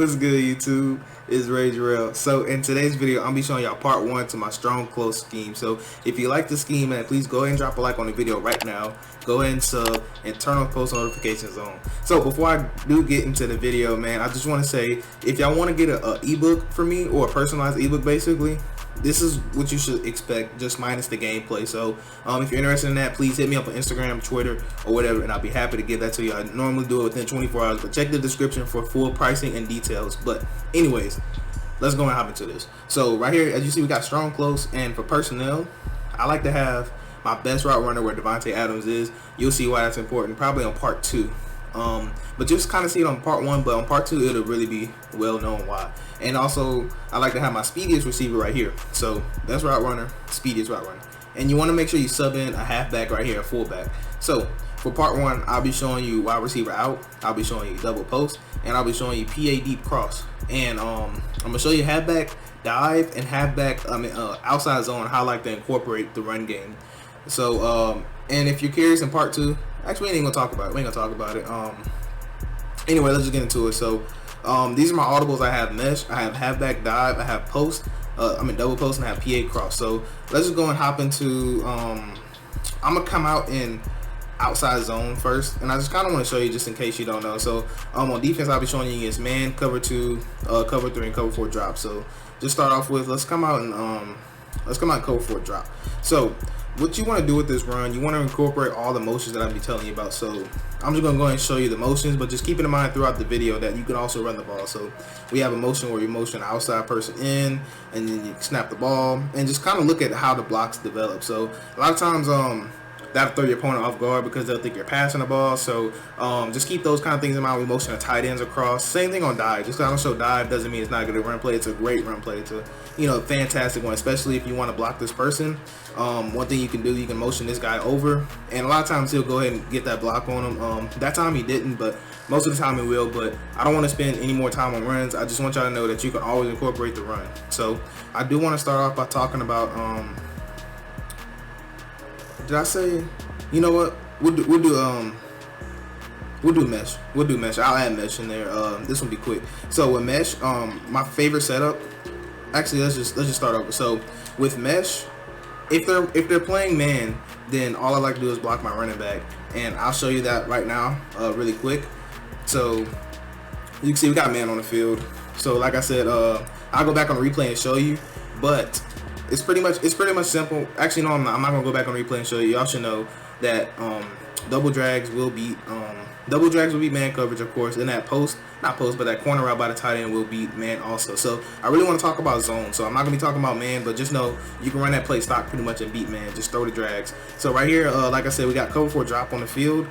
What's good, YouTube? It's Ray Jarrell. So in today's video, I'm gonna be showing y'all part one to my strong close scheme. So if you like the scheme, man, please go ahead and drop a like on the video right now. Go ahead and sub and turn on post notifications on. So before I do get into the video, man, I just want to say, if y'all want to get a ebook for me, or a personalized ebook, basically, this is what you should expect, just minus the gameplay. So if you're interested in that, please hit me up on Instagram, Twitter, or whatever, and I'll be happy to give that to you. I normally do it within 24 hours, but check the description for full pricing and details. But anyways, let's go and hop into this. So right here, as you see, we got strong close, and for personnel, I like to have my best route runner where Devontae Adams is. You'll see why that's important probably on part two. But just kind of see it on part one, but on part two it'll really be well known why. And also, I like to have my speediest receiver right here. So best route runner, speediest route runner, and you want to make sure you sub in a halfback right here, a fullback. So for part one, I'll be showing you wide receiver out, I'll be showing you double post, and I'll be showing you PA deep cross. And I'm gonna show you halfback dive and halfback outside zone, how I like to incorporate the run game. So and if you're curious, in part two, actually we ain't gonna talk about it. We ain't gonna talk about it. Anyway, let's just get into it. So these are my audibles. I have mesh, I have halfback dive, I have post, double post, and I have PA cross. So let's just go and hop into I'm gonna come out in outside zone first, and I just kind of want to show you, just in case you don't know. So on defense, I'll be showing you against man, cover 2, cover 3, and cover 4 drop. So just start off with, let's come out and cover 4 drop. So what you want to do with this run, you want to incorporate all the motions that I'll be telling you about. So I'm just going to go ahead and show you the motions, but just keep in mind throughout the video that you can also run the ball. So we have a motion where you motion outside person in, and then you snap the ball, and just kind of look at how the blocks develop. So a lot of times that'll throw your opponent off guard because they'll think you're passing the ball. So just keep those kind of things in mind. We motion the tight ends across. Same thing on dive. Just because I don't show dive doesn't mean it's not a good run play. It's a great run play. It's a fantastic one, especially if you want to block this person. One thing you can do, you can motion this guy over, and a lot of times he'll go ahead and get that block on him. That time he didn't, but most of the time he will. But I don't want to spend any more time on runs. I just want y'all to know that you can always incorporate the run. So I do want to start off by talking about did I say? You know what? We'll do mesh. We'll do mesh. I'll add mesh in there. This will be quick. So with mesh, my favorite setup. Actually, let's just start over. So with mesh, if they're playing man, then all I like to do is block my running back, and I'll show you that right now, really quick. So you can see we got man on the field. So like I said, I'll go back on the replay and show you, but it's pretty much simple. Actually, no, I'm not gonna go back on replay and show you. Y'all should know that double drags will beat man coverage, of course, and that that corner route by the tight end will beat man also. So I really want to talk about zone. So I'm not gonna be talking about man, but just know you can run that play stock pretty much and beat man. Just throw the drags. So right here, like I said, we got cover 4 drop on the field,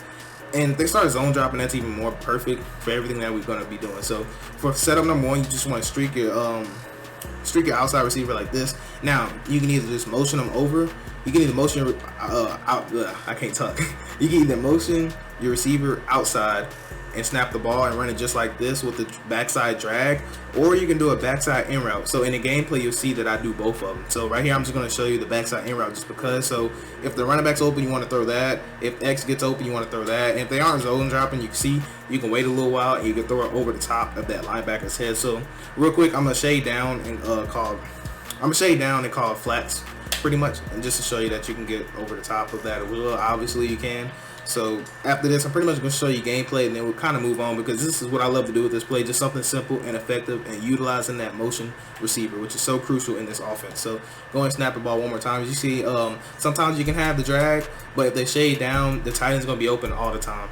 and if they start zone dropping, that's even more perfect for everything that we're gonna be doing. So for setup number 1, you just want to streak your outside receiver like this. Now you can either just motion them over, you can either motion I can't talk. You can either motion your receiver outside and snap the ball and run it just like this with the backside drag, or you can do a backside in route. So in the gameplay, you'll see that I do both of them. So right here, I'm just going to show you the backside in route just because. So if the running back's open, you want to throw that. If X gets open, you want to throw that. And if they aren't zone dropping, you can see you can wait a little while and you can throw it over the top of that linebacker's head. So real quick, I'm going to shade down and call flats pretty much, and just to show you that you can get over the top of that. Obviously you can. So after this, I'm pretty much going to show you gameplay, and then we'll kind of move on, because this is what I love to do with this play, just something simple and effective, and utilizing that motion receiver, which is so crucial in this offense. So go and snap the ball one more time. As you see, sometimes you can have the drag, but if they shade down, the tight end's going to be open all the time.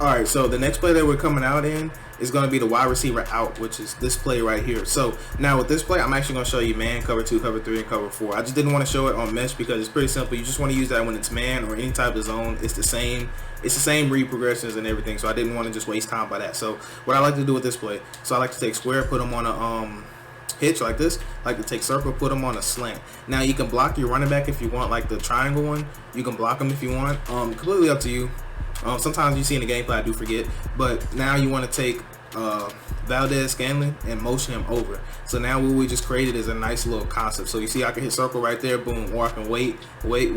Alright, so the next play that we're coming out in is going to be the wide receiver out, which is this play right here. So now with this play, I'm actually going to show you man, cover 2, cover 3, and cover 4. I just didn't want to show it on mesh because it's pretty simple. You just want to use that when it's man or any type of zone. It's the same read progressions and everything, so I didn't want to just waste time by that. So what I like to do with this play, so I like to take square, put them on a hitch like this. I like to take circle, put them on a slant. Now you can block your running back if you want, like the triangle one. You can block them if you want. Completely up to you. Sometimes you see in the gameplay I do forget, but now you want to take Valdez Scanlon and motion him over. So now what we just created is a nice little concept. So you see I can hit circle right there, boom, or I can wait. I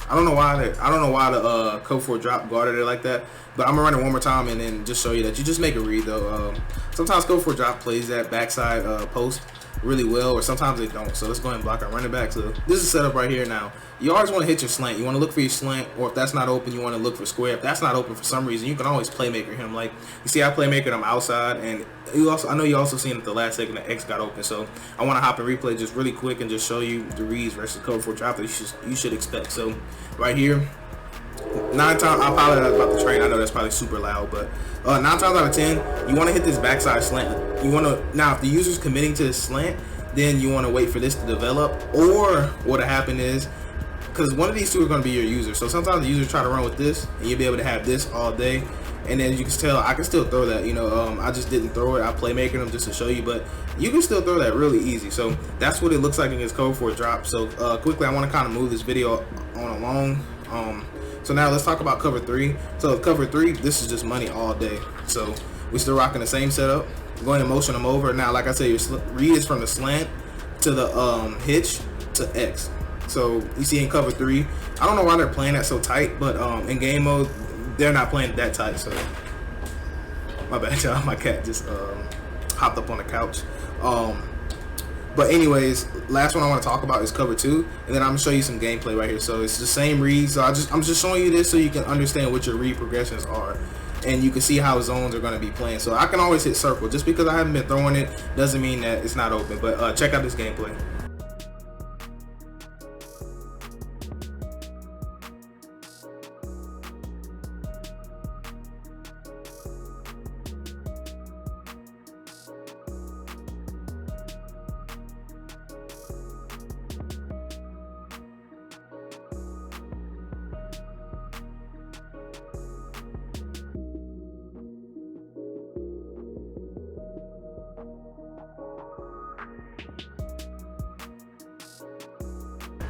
don't know why the code 4 drop guarded it like that, but I'm gonna run it one more time and then just show you that you just make a read though. Sometimes code 4 drop plays that backside post really well, or sometimes they don't. So let's go ahead and block our running back. So this is set up right here now. You always want to hit your slant. You want to look for your slant, or if that's not open, you want to look for square. If that's not open for some reason, you can always playmaker him. Like you see, I playmaker him outside, and I know you also seen at the last second that X got open. So I want to hop and replay just really quick and just show you the reads versus code 4 drop that you should expect. So right here, 9 times, I apologize about the train. I know that's probably super loud, but 9 times out of 10, you want to hit this backside slant. You want to, now if the user's committing to this slant, then you want to wait for this to develop, or what'll happen is, because one of these two are going to be your user. So sometimes the user try to run with this, and you'll be able to have this all day. And then you can tell I can still throw that. You know, I just didn't throw it. I playmaker them just to show you, but you can still throw that really easy. So that's what it looks like in his code 4 drop. So quickly, I want to kind of move this video on along. So now let's talk about cover 3. So cover 3, this is just money all day. So we still rocking the same setup. Going to motion them over. Now, like I said, your read is from the slant to the hitch to X. So you see in cover 3, I don't know why they're playing that so tight, but in game mode, they're not playing that tight. So my bad, y'all. My cat just hopped up on the couch. But anyways, last one I want to talk about is cover 2, and then I'm gonna show you some gameplay right here. So it's the same reads. So I'm just showing you this so you can understand what your read progressions are, and you can see how zones are going to be playing. So I can always hit circle. Just because I haven't been throwing it doesn't mean that it's not open. But check out this gameplay.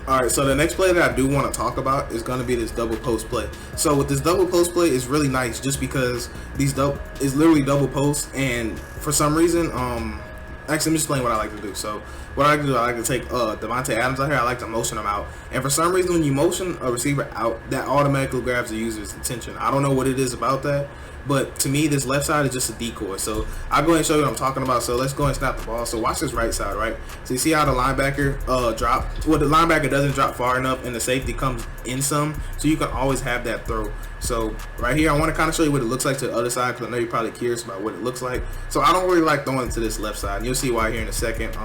Alright, so the next play that I do want to talk about is going to be this double post play. So with this double post play, it's really nice just because these is literally double posts, and for some reason, actually I'm just explaining what I like to do. So what I like to do, I like to take Devontae Adams out here, I like to motion him out, and for some reason when you motion a receiver out, that automatically grabs the user's attention. I don't know what it is about that, but to me this left side is just a decoy. So I'll go ahead and show you what I'm talking about. So let's go and snap the ball. So watch this right side, right? So you see how the linebacker drop, well, the linebacker doesn't drop far enough and the safety comes in some, so you can always have that throw. So right here I want to kind of show you what it looks like to the other side, because I know you're probably curious about what it looks like. So I don't really like throwing to this left side, and you'll see why here in a second.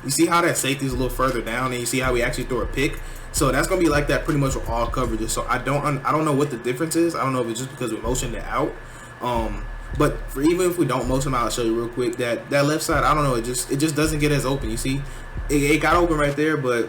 You see how that safety is a little further down, and you see how we actually throw a pick. So that's gonna be like that pretty much with all coverages. So I don't know what the difference is. I don't know if it's just because we motioned it out. But for even if we don't motion them out, I'll show you real quick that left side, I don't know, it just doesn't get as open. You see, it got open right there, but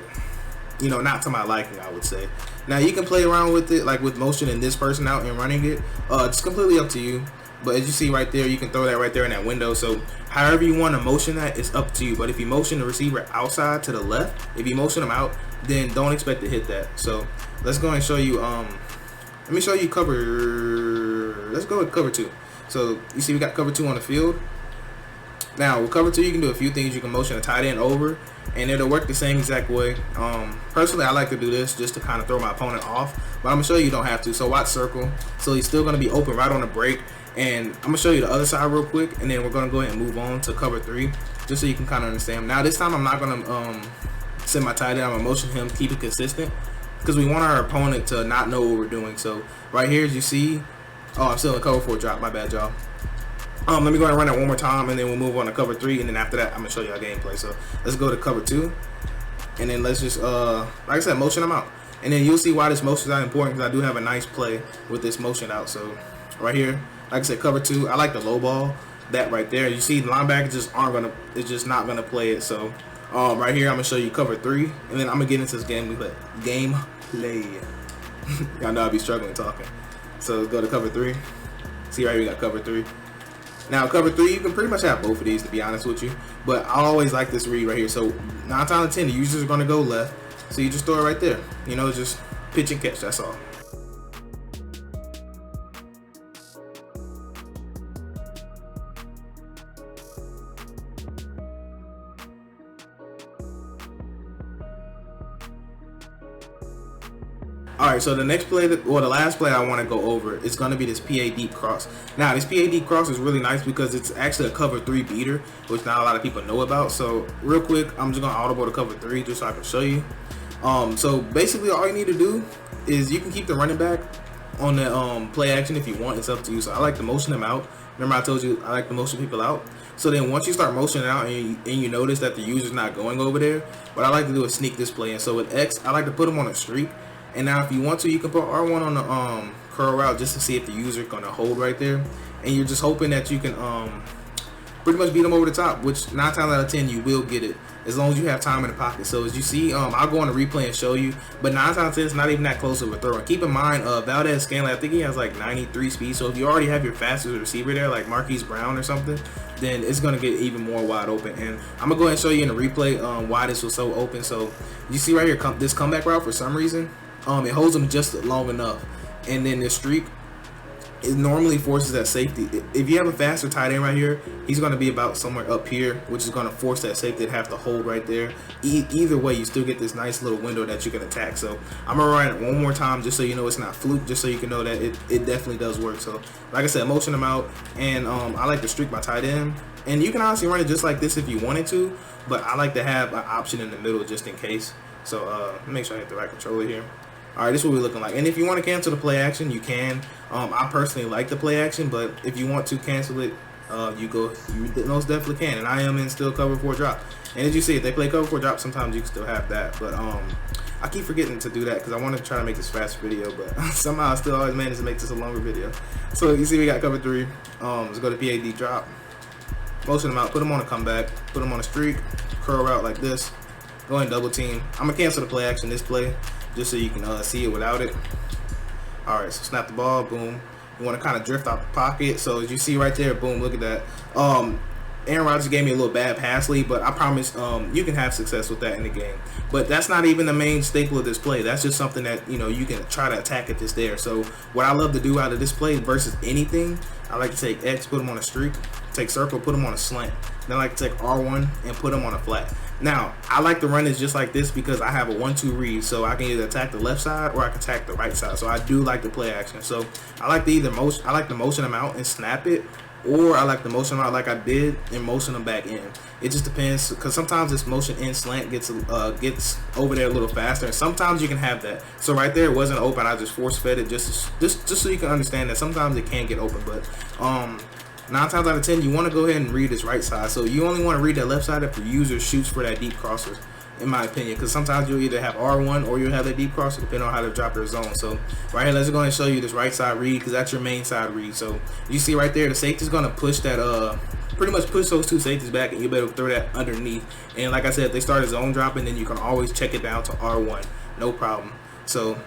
you know, not to my liking, I would say. Now you can play around with it, like with motioning this person out and running it. It's completely up to you. But as you see right there, you can throw that right there in that window. So however you want to motion that, it's up to you. But if you motion the receiver outside to the left, if you motion them out, then don't expect to hit that. So let's go and show you. Let me show you cover. Let's go with cover 2. So you see we got cover 2 on the field. Now with cover 2, you can do a few things. You can motion a tight end over, and it'll work the same exact way. Personally, I like to do this just to kind of throw my opponent off, but I'm gonna show you don't have to. So watch circle. So he's still gonna be open right on the break, and I'm gonna show you the other side real quick, and then we're gonna go ahead and move on to cover 3, just so you can kind of understand. Now this time I'm not gonna send my tight end. I'm gonna motion him, keep it consistent, because we want our opponent to not know what we're doing. So right here, as you see, oh, I'm still in cover 4 drop. My bad, y'all. Let me go ahead and run that one more time, and then we'll move on to cover 3, and then after that, I'm gonna show you our gameplay. So let's go to cover 2, and then let's just, like I said, motion them out. And then you'll see why this motion is not important, because I do have a nice play with this motion out. So right here, like I said, cover 2. I like the low ball, that right there. You see, linebackers just aren't gonna, it's just not gonna play it. So right here, I'm gonna show you cover 3, and then I'm gonna get into this gameplay. Y'all know I be struggling talking. So let's go to cover 3. See right here, we got cover 3. Now cover 3, you can pretty much have both of these, to be honest with you. But I always like this read right here. So 9 times out of 10, the users are gonna go left. So you just throw it right there. You know, just pitch and catch, that's all. Alright, so the next play, or the last play I want to go over is going to be this PA deep cross. Now, this PA deep cross is really nice because it's actually a cover 3 beater, which not a lot of people know about. So real quick, I'm just going to audible to cover 3 just so I can show you. So basically all you need to do is you can keep the running back on the play action if you want. It's up to you. So I like to motion them out. Remember I told you I like to motion people out. So then once you start motioning out and you notice that the user's not going over there, what I like to do is sneak this play in. So with X, I like to put them on a streak. And now if you want to, you can put R1 on the curl route just to see if the user is going to hold right there. And you're just hoping that you can pretty much beat them over the top, which 9 times out of 10 you will get it as long as you have time in the pocket. So as you see, I'll go on the replay and show you, but 9 times out of 10 it's not even that close of a throw. And keep in mind, Valdez-Scantling, I think he has like 93 speed, so if you already have your fastest receiver there, like Marquise Brown or something, then it's going to get even more wide open. And I'm going to go ahead and show you in the replay why this was so open. So you see right here, this comeback route, for some reason, it holds them just long enough, and then this streak, it normally forces that safety. If you have a faster tight end right here, he's going to be about somewhere up here, which is going to force that safety to have to hold right there. Either way, you still get this nice little window that you can attack. So I'm going to run it one more time just so you know it's not fluke, just so you can know that it definitely does work. So like I said, motion them out, and I like to streak my tight end. And you can honestly run it just like this if you wanted to, but I like to have an option in the middle just in case. So make sure I hit the right controller here. Alright, this is what we're looking like. And if you want to cancel the play action, you can. I personally like the play action, but if you want to cancel it, you most definitely can. And I am in still cover 4 drop. And as you see, if they play cover 4 drop, sometimes you can still have that. But I keep forgetting to do that because I want to try to make this fast video, but somehow I still always manage to make this a longer video. So you see we got cover 3. Let's go to PAD drop. Motion them out, put them on a comeback, put them on a streak, curl route like this. Go ahead and double team. I'm going to cancel the play action this play, just so you can see it without it. Alright, so snap the ball, boom. You want to kind of drift out the pocket. So as you see right there, boom, look at that. Aaron Rodgers gave me a little bad pass lead, but I promise you can have success with that in the game. But that's not even the main staple of this play. That's just something that, you know, you can try to attack if it's there. So what I love to do out of this play versus anything, I like to take X, put them on a streak, take circle, put them on a slant. Then I like to take R1 and put them on a flat. Now, I like to run this just like this because I have a 1-2 read, so I can either attack the left side or I can attack the right side. So I do like the play action. So I like to motion them out and snap it, or I like to motion them out like I did and motion them back in. It just depends, because sometimes this motion in slant gets over there a little faster, and sometimes you can have that. So right there, it wasn't open. I just force fed it just so you can understand that sometimes it can get open, but 9 times out of 10, you want to go ahead and read this right side. So you only want to read that left side if the user shoots for that deep crosser, in my opinion. Because sometimes you'll either have R1 or you'll have that deep crosser, depending on how to drop their zone. So right here, let's go ahead and show you this right side read, because that's your main side read. So you see right there, the safety's going to push that, pretty much push those 2 safeties back, and you better throw that underneath. And like I said, if they start a zone dropping, then you can always check it down to R1. No problem. So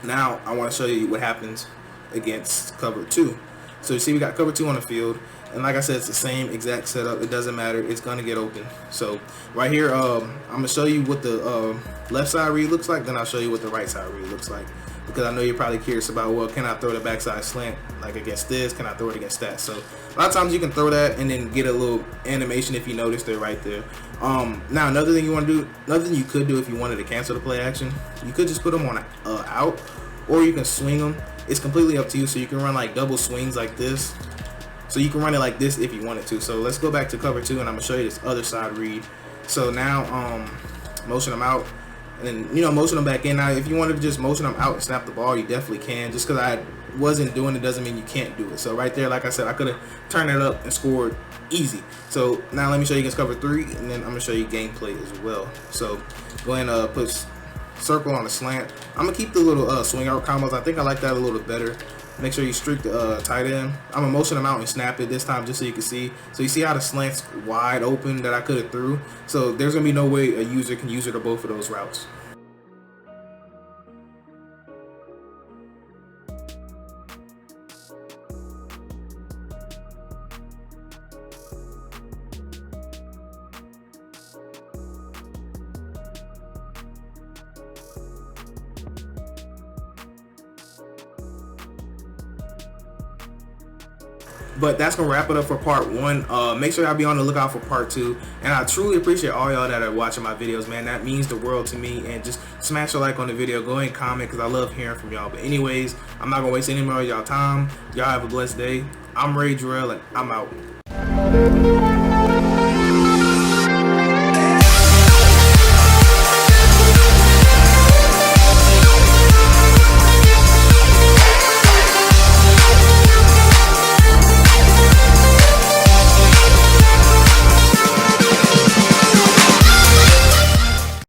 now I want to show you what happens against cover 2. So you see we got cover 2 on the field, and like I said, it's the same exact setup. It doesn't matter, it's gonna get open. So right here, I'm gonna show you what the left side read looks like, then I'll show you what the right side read looks like, because I know you're probably curious about, well, can I throw the backside slant like against this? Can I throw it against that? So a lot of times you can throw that and then get a little animation if you notice they're right there. Now another thing you could do if you wanted to cancel the play action, you could just put them on out, or you can swing them. It's completely up to you. So you can run like double swings like this. So you can run it like this if you wanted to. So let's go back to cover 2, and I'm gonna show you this other side read. So now motion them out, and then, you know, motion them back in. Now if you wanted to just motion them out and snap the ball, you definitely can. Just because I wasn't doing it doesn't mean you can't do it. So right there, like I said, I could have turned it up and scored easy. So now let me show you against cover 3, and then I'm gonna show you gameplay as well. So go ahead and circle on the slant. I'm gonna keep the little swing out combos. I think I like that a little better. Make sure you streak the tight end. I'm gonna motion them out and snap it this time just so you can see. So you see how the slant's wide open that I could have threw. So there's gonna be no way a user can use it or both of those routes. But that's gonna wrap it up for part 1. Make sure y'all be on the lookout for part 2. And I truly appreciate all y'all that are watching my videos, man. That means the world to me. And just smash a like on the video. Go ahead and comment because I love hearing from y'all. But anyways, I'm not gonna waste any more of y'all time. Y'all have a blessed day. I'm Ray Jarrell and I'm out.